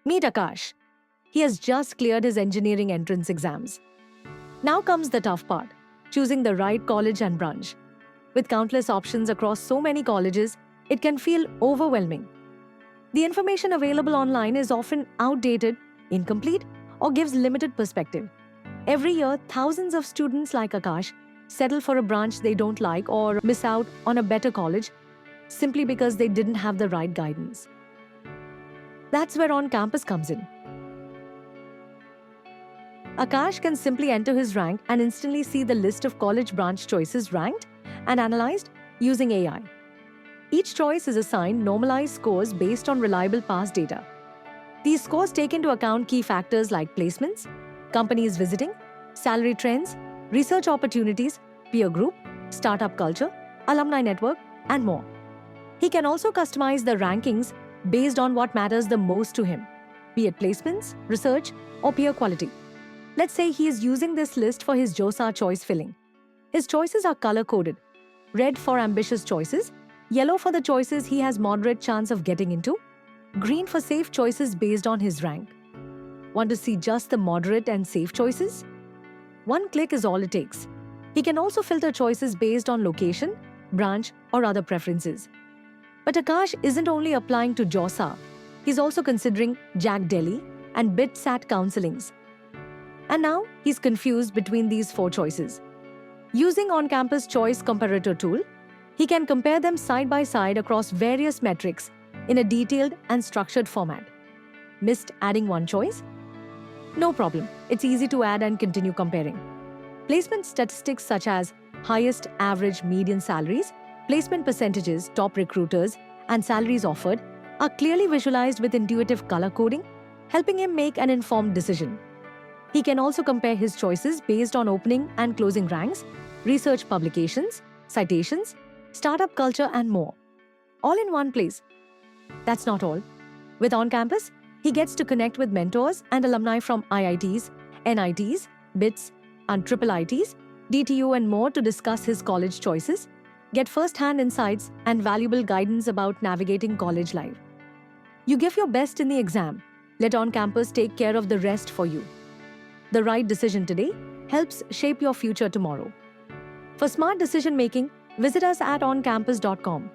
Meet Akash. He has just cleared his engineering entrance exams. Now comes the tough part, choosing the right college and branch. With countless options across so many colleges, it can feel overwhelming. The information available online is often outdated, incomplete, or gives limited perspective. Every year, thousands of students like Akash settle for a branch they don't like or miss out on a better college simply because they didn't have the right guidance. That's where On Campus comes in. Akash can simply enter his rank and instantly see the list of college branch choices ranked and analyzed using AI. Each choice is assigned normalized scores based on reliable past data. These scores take into account key factors like placements, companies visiting, salary trends, research opportunities, peer group, startup culture, alumni network, and more. He can also customize the rankings based on what matters the most to him, be it placements, research, or peer quality. Let's say he is using this list for his JOSA choice filling. His choices are color-coded. Red for ambitious choices, yellow for the choices he has moderate chance of getting into, green for safe choices based on his rank. Want to see just the moderate and safe choices? One click is all it takes. He can also filter choices based on location, branch, or other preferences. But Akash isn't only applying to JOSA, he's also considering JAG Delhi and BITSAT counselings. And now he's confused between these four choices. Using On-Campus Choice Comparator tool, he can compare them side by side across various metrics in a detailed and structured format. Missed adding one choice? No problem, it's easy to add and continue comparing. Placement statistics such as highest, average, median salaries, placement percentages, top recruiters, and salaries offered are clearly visualized with intuitive color coding, helping him make an informed decision. He can also compare his choices based on opening and closing ranks, research publications, citations, startup culture, and more. All in one place. That's not all. With On Campus, he gets to connect with mentors and alumni from IITs, NITs, BITS, and IIITs, DTU, and more to discuss his college choices, get first-hand insights, and valuable guidance about navigating college life. You give your best in the exam. Let On Campus take care of the rest for you. The right decision today helps shape your future tomorrow. For smart decision making, visit us at oncampus.com.